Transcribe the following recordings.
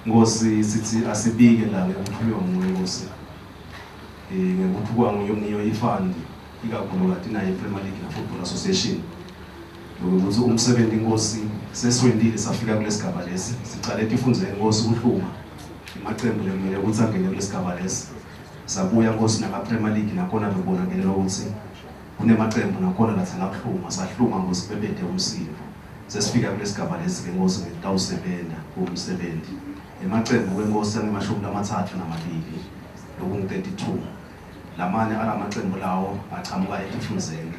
Ngosi sithi asibike la ngekuthulwa nguye Nkosi. Ngekuthi kwangiyo ifund ikakhulu kade nayo Premier League na Football Association. Ukuthi umsebenzi Nkosi sesiwendile safika kulesigaba lesi. Sicale tifundze Nkosi ukuhluma. Imaqembu lemile ukuthi angene kulesigaba lesi. Sabuya Nkosi na Premier League nakhona bebona ngelela ukuthi kunemaqembu nakhona la singahluma sahluma Nkosi bebede umsindvo. Sesifika kulesigaba lesi ke Nkosi ngitawusebenza kumsebenzi. Emaqembu kwenkosi angemashumi amathathu namabili lokungu-32 lamane alamaqembu lawo aqhamuka eTifuzeni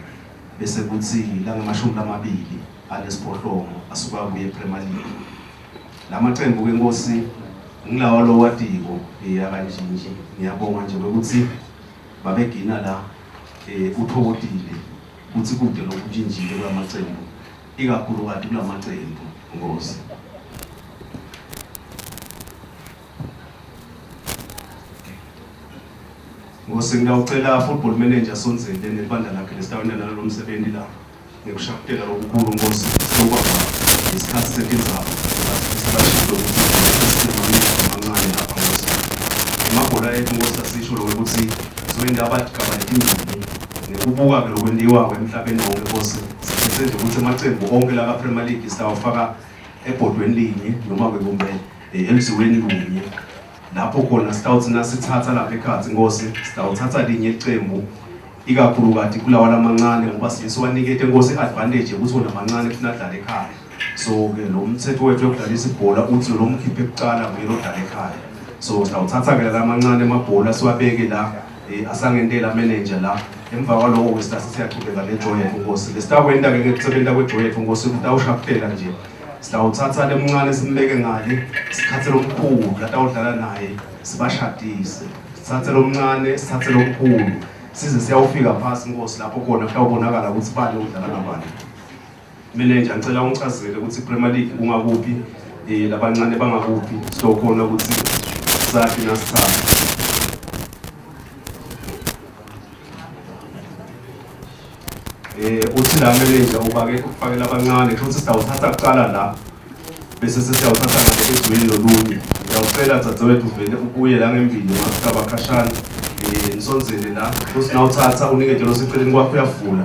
bese kuthi la ngemashumi amabili alesiphohlongo asuka kuye ePremier League. Lamaqembu kwenkosi ngilawa lo wadiko yakanjinji ngiyabonga nje ukuthi babegina la uthokotile ukuthi kude lokujinjile kwamaqembu ikakhulu kade kulamaqembu Nkosi. Ngosi ngiyawucela football manager Sonzele nebandla lakhe lesitawena nalo msebenzi la ngikushakutela lokukhulu Nkosi sokwaba isikhathi sekinzaba sibashilo ukuthi amancane lapha Nkosi. Amabhola ethu Nkosi asisho ukuthi soyinda abadikaba letinjini ngikubuka ke lokwendiwa emhlabeni wonke Nkosi. Sithethe nje ukuthi amaqembu onke la Premier League sitawafaka ebhodweni linye noma ke kumbe elizweni lunye. Lapho khona sitawuthi nasithatha lapha ekhaya Nkosi sitawuthatha linye iqembu ikakhulu kade kulawa lamancane ngoba siwanike Nkosi advantage ukuthi wona amancane kufanele adlale ekhaya. So ke lo mthetho wethu wokudlalisa ibhola uthi lo mkhiphe ekuqala nguyena odlala ekhaya. So sitawuthatha ke lamancane amabhola siwabeke la asangentela manager la emva kwaloko ke siyaqhubeka leJoyet Nkosi. Lesitakwenda ke ngekusebenza kweJoyet Nkosi utawushakutela nje. Sitawuthatha lemncane simbeke ngale sikhathe lomkhulu latawudlala naye sibashadise. Sithathe lomncane sithathe lomkhulu size siyawufika phansi Nkosi lapho khona kutawubonakala ukuthi bani udlala nabani. Manager ngicela ungichazele ukuthi Premier League ungakuphi labancane bangakuphi sizokhona ukuthi sathi nasithatha. Uthi la manager ubake ukufakela abancane futhi sitawuthatha kuqala la bese sesiyawuthatha ngezweni lolunye. Ngiyawucela dzadzewethu uvele ubuye la ngempilo ngasigaba khashana Nsonzele la futhi nawuthatha unike nje loseceleni kwakho uyavula.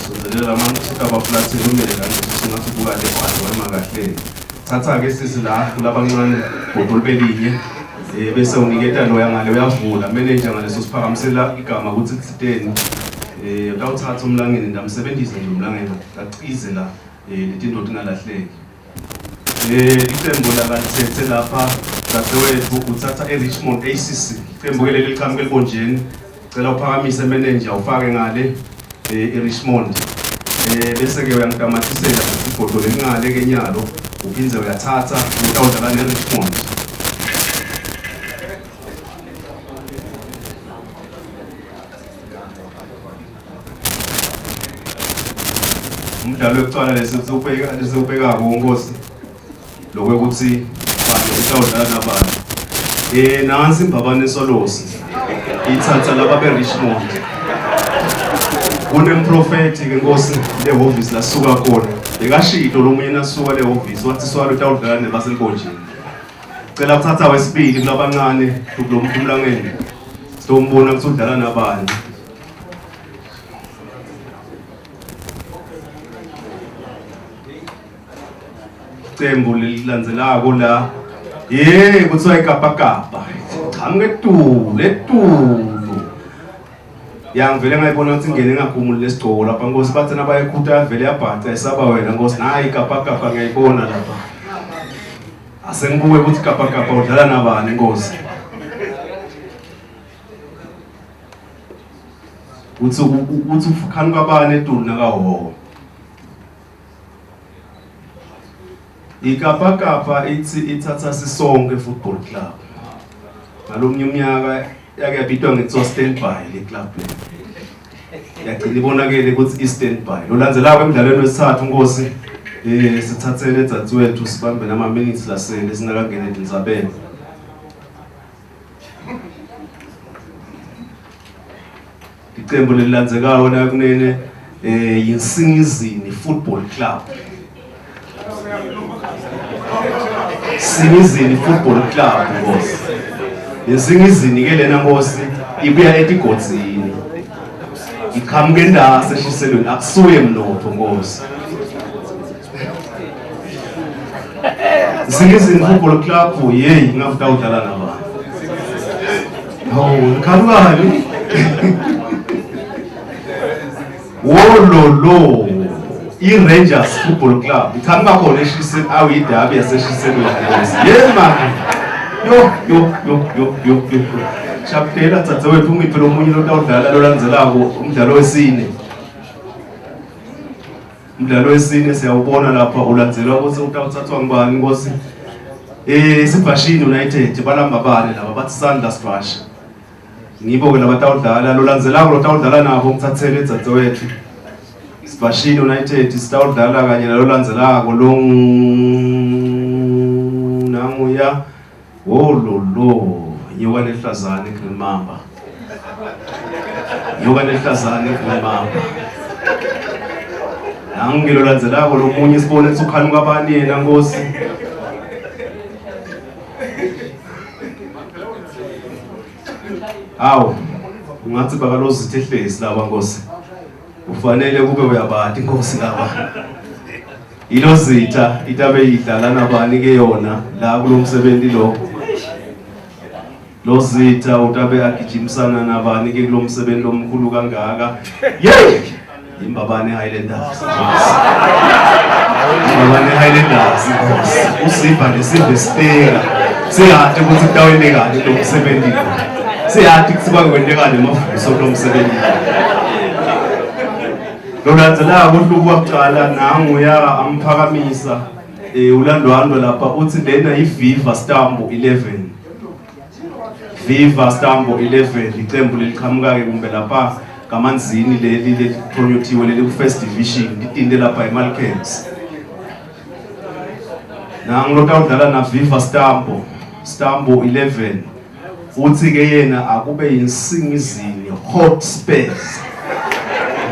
Sonzele la manje sigaba flat lumele la ngathi buka le kwathi wema kahle. Thatha ke sisi la kulabancane bhodolo belinye bese uniketa lo yangale uyavula manager ngaleso siphakamisela igama ukuthi kuthini utawuthatha umlangeni ndamsebenzisa nje umlangeni acize la letinto tingalahleki. Iqembu lakathethe lapha dadewethu uthatha eRichmond ACC iqembu ke leli liqhamuke elibonjeni cela uphakamise manager ufake ngale eRichmond bese ke uyangitamathisela ibhodo lengale kenyalo uphindze uyathatha utawudlala neRichmond. Umdlalo wekuqala lesubeka Nkosi lokuthi utawudlala nabani. Nansi imbabane Solosi ithatha laba beRichmond. Kunemprofeti ke Nkosi lehhovisi lasuka khona. Bekashito lo munye nasuka lehhovisi wathi swalo utawudlala nebaselibonjeni. Cela ukuthatha wesibili kulabancane kulomlangeni. Sizombona ukuthi udlala nabani. Iqembu lilandzelako la kuthiwa ikapakapa chamuke etulu yangivele ngayibona ukuthi ingene engakhumuli lesigcoko lapha Nkosi bathi nabayekhuta yavele yabhaca isaba wena Nkosi nayi ikapakapa ngiyayibona lapha. Asengibuke ukuthi ikapakapa udlala nabani Nkosi. Uthi ukhani kabani etulu nakahoho. Ikapakapa ithi ithatha sisonke football club. Ngalomnye umnyaka yake yabitwa ngekuthiwa standby le club le. Yagcina ibonakele ukuthi i-standby. Lo landzelako emidlalweni wesithathu Nkosi sithathele dzadzewethu sibambe nama minutes lasele singakangena endlizabeni. Iqembu lelilandzekayo la kunene yiNsingizini Football Club. Singizini Football Club Nkosi. Lesingizini ke lena Nkosi ibuya etigodzini. Iqhamuke endase eshiselweni akusuye mnotho Nkosi. Singizini Football Club yeyi ngafuta udlala nabani. Oh, kanjani? Wololo. I-Rangers Football Club iqhamuka khona eshiseni awidabi yaseshiselweni Nkosi. Yes man. Yo. Chaptela tsatewethu ungiphe lomunye lotawudlala lolandzelako umdlalo wesine. Umdlalo wesine siyawubona lapha ulandzelwa ukuthi utawuthathwa ngubani Nkosi. Sibhashini United balamba bane laba bathi Sanders Bash. Ngibo ke labatawudlala lolandzelako lotawudlala nabo ngithathele tsatewethu. Sibhashini United sitawudlala kanye nalolandzelako nanguya wololo nyoka nehlazane Green Mamba. Nyoka nehlazane Green Mamba. Nangilo landzelako lomunye sibone ukuthi ukhanuka abani yena Nkosi. Awu ungathi bakalozithe ehlezi laba Nkosi. Ufanele kube uyabati Nkosi laba. Ilozitha itabe idlala nabani ke yona la kulomsebenzi lo. Lozitha utabe agijimisana nabani ke kulomsebenzi lomkhulu kangaka. Yey! Imbabane Highlanders. Imbabane Highlanders. Usiva nesive steka. Siyathi ukuthi kutawendekani lo msebenzi. Siyathi kusiba kwendekani mafuso lo msebenzi. Lolandzelako uhluku wakuqala nanguya amphakamisa ulandwando lapha uthi lena iViva Stambo 11. Viva Stambo 11 iqembu leliqhamuka ke kumbe lapha kamanzini leli lepromothiwe leli ku First Division litinde lapha eMalkens. Nangilotawudlala na Viva Stambo 11 uthi ke yena akube yinsingizini Hotspurs.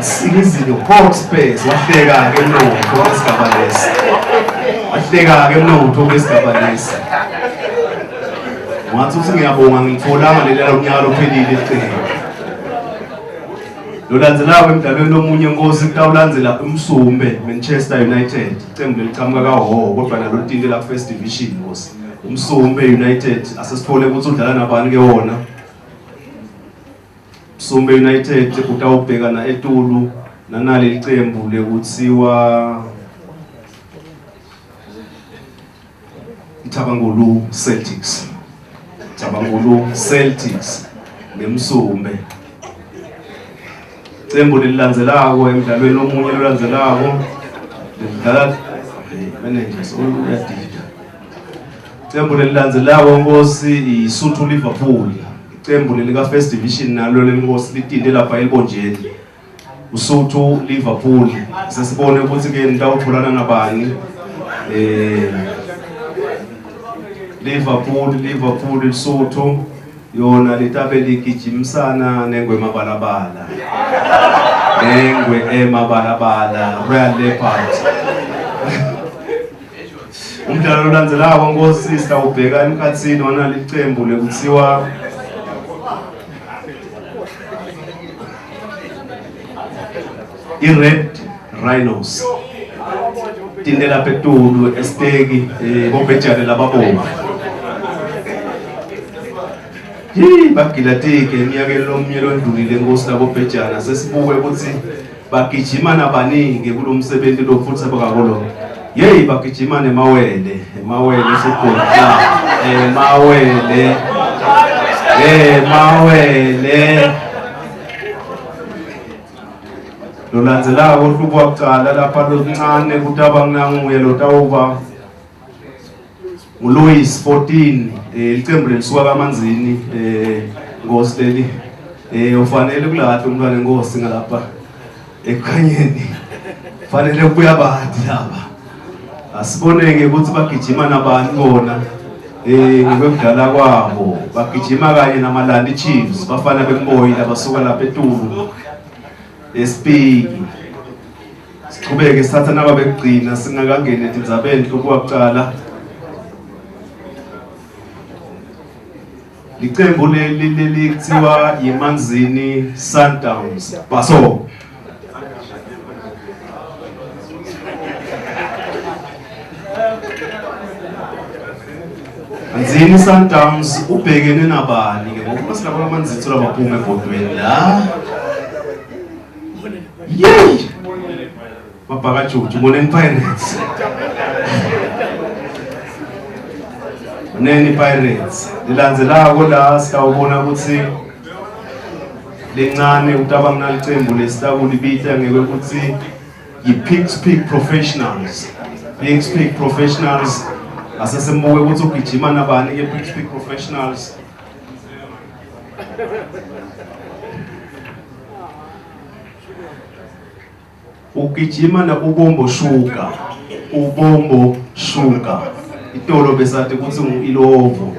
Singizini Hotspurs wahleka ke mnotho wesigaba lesi. Wahleka ke mnotho wesigaba lesi. Wathi uthi ngiyabonga ngitholanga leli lomnyaka lophelile iqembu. Lolandzelako emdlalweni omunye Nkosi kutawulandzela uMsumbe Manchester United. Iqembu leliqhamuka kaHho kodwa nalo litinde la First Division Nkosi. uMsumbe United asesithole ukuthi udlala nabani ke wona. Sumbe United utawubhekana eTulu nanale iqembu lekuthiwa Thabangulu Celtics neMsumbe. Iqembu lelilandzelako emdlalweni omunye lolandzelako lidlala managers uyadida. Iqembu lelilandzelako Nkosi iSuthu Liverpool. Iqembu lelika First Division nalo leNkosi litinde lapha eLibonjeni. uSuthu Liverpool sesibone ukuthi ke nitawutholana nabani. Liverpool uSuthu yona litabe ligijimisana nengwe emabalabala. Nengwe emabalabala Royal Leopards. Umdlalo olandzelako Nkosi sitawubheka emkhatsini wana liqembu lekuthiwa i-Red Rhinos. Tindela peTulu esteki bobhejane lababomvu. Bagilatike eminyakeni lomnye londlulile Nkosi labobhejana sesibuke ukuthi bagijima nabaningi kulo msebenzi lo futhi abakakolo. Yeyi bagijima nemawele football club. Mawele. Lolandzelako uhluku wakuqala lapha loncane kutaba nginanguye lotawuba nguLouis 14 iqembu lelisuka kaManzini Nkosi leli ufanele kulahle umntwana eNkosi ngalapha ekhanyeni fanele kubuya abadi laba asiboneke ukuthi bagijima nabani bona ngokudlala kwabo bagijima kanye namalandi Chiefs bafana bemboyi labasuka lapha eTulu Espiki siqhubeke sithatha nababekugcina singakangeni etindzabeni lokuwaqala. Licembu leli kuthiwa yiManzini Sundowns. Baso. Manzini Sundowns ubhekene nabani ke ngoba silapha amanzitho labaphuma ebhodweni la. Yey! Mabhaka Juju Moneni Pirates. Moneni Pirates. Lilandzelako la sitawubona ukuthi lencane utabangena licembu lesitakulibita ngeke ukuthi yi-Pigs Peak Professionals. Pigs Peak Professionals asesembuke ukuthi ugijima nabani ke Pigs Peak Professionals. Ugijima na Ubombo Sugar. Ubombo Sugar. Itolo besathi ukuthi ngu-Ilovo.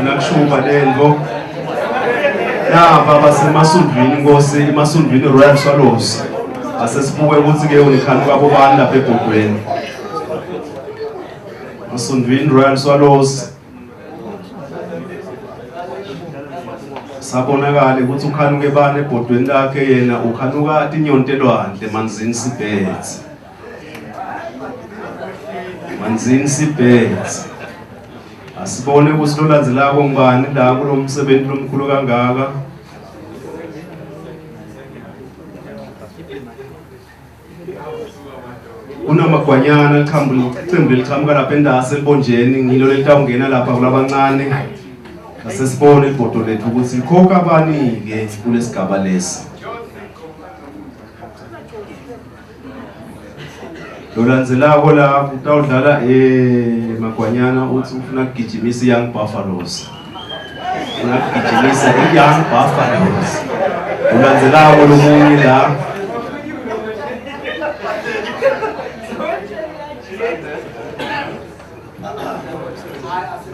Nakushuba lento. Naba baseMasundwini Nkosi, iMasundwini Royal Swallows. Asesibuke ukuthi ke unikhani kwabo bani lapha ebhodweni. Masundwini Royal Swallows. Sabonakala ukuthi ukhanuke bani ebhodweni lakhe yena ukhanuka inyontelwandle Manzini Seabirds. Manzini Seabirds. Asibone ukuthi lolandzelako ngubani la kulomsebenzi lomkhulu kangaka. Unamagwanyana icembu liqhamuka lapha endase eMponjeni ngilo letawungena lapha kulabancane. Asesibone ibhodo lethu ukuthi likhokha abani ke kulesigaba lesi. Lolandzelako la utawudlala Magwanyana uthi ufuna ukugijimisa iYoung Buffaloes. Ufuna ukugijimisa iYoung Buffaloes. Lolandzelako lomunye la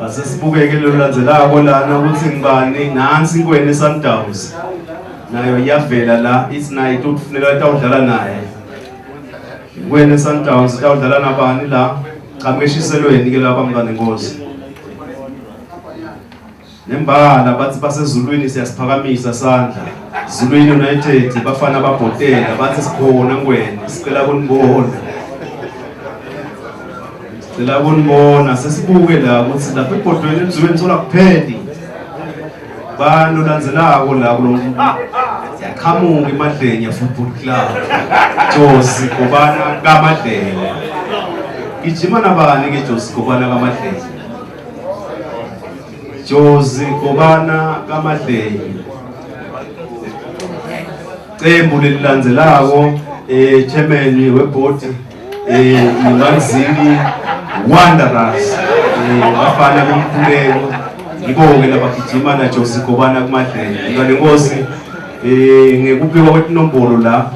asesibukeke lolandzelako lana ukuthi ngibani nansi iNkwene Sundowns. Nayo iyavela la ithi nayo itokufunela itawudlala naye. INkwene Sundowns itawudlala nabani la qhamukeshiselweni ke lapha mngane Nkosi. Nembala bathi basezulwini siyasiphakamisa sandla. Zulwini United bafana babhotela bathi sikhona Nkwene sicela kunibona. Sicela kunibona sesibuke la ukuthi lapha ebhodweni emzweni thola kupheli. Bani lolandzelako la qhamuka eMadlenya Football Club. Josi Kobana kaMadlenya. Ijima nabani ke Josi Kobana kaMadlenya? Josi Kobana kaMadlenya. Cembu lelilandzelako chairman weboard iManzini Wanderers. Bafana bomkhuleko ngibonge labagijima na Josi Kobana kaMadlenya. Ngale Nkosi ngekuphiwa kwetinombolo la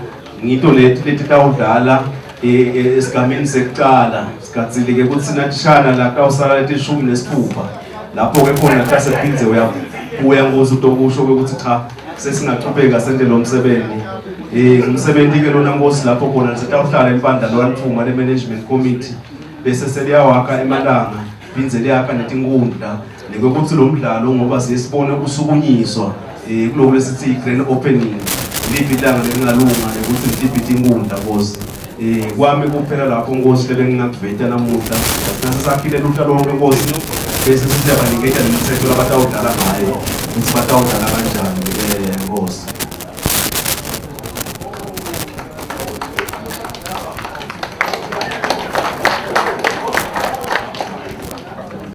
ngito leti tawudlala esigameni sekuqala sikhathile ke ukuthi nathishana la tawusala letishumi nesithupha lapho ke khona tasephindze uya Nkosi utokusho ukuthi cha sesingaqhubeka sente lo msebenzi umsebenzi ke lona Nkosi lapho khona sitawuhlala impanda lowanthuma le management committee bese seliyawaka emalanga phindze liyaka netinkundla nekuthi lo mdlalo ngoba siyesibone kusukunyiswa kulo lesithi grand opening libhidanga lelingalunga ukuthi ngibhidhe inkundla Nkosi. Kwami kuphela lapho Nkosi lebengingakuveta namuhla nasasakhile luhla lonke Nkosi bese siyabanikeza nemithetho labatawudlala ngayo ukuthi batawudlala kanjani Nkosi.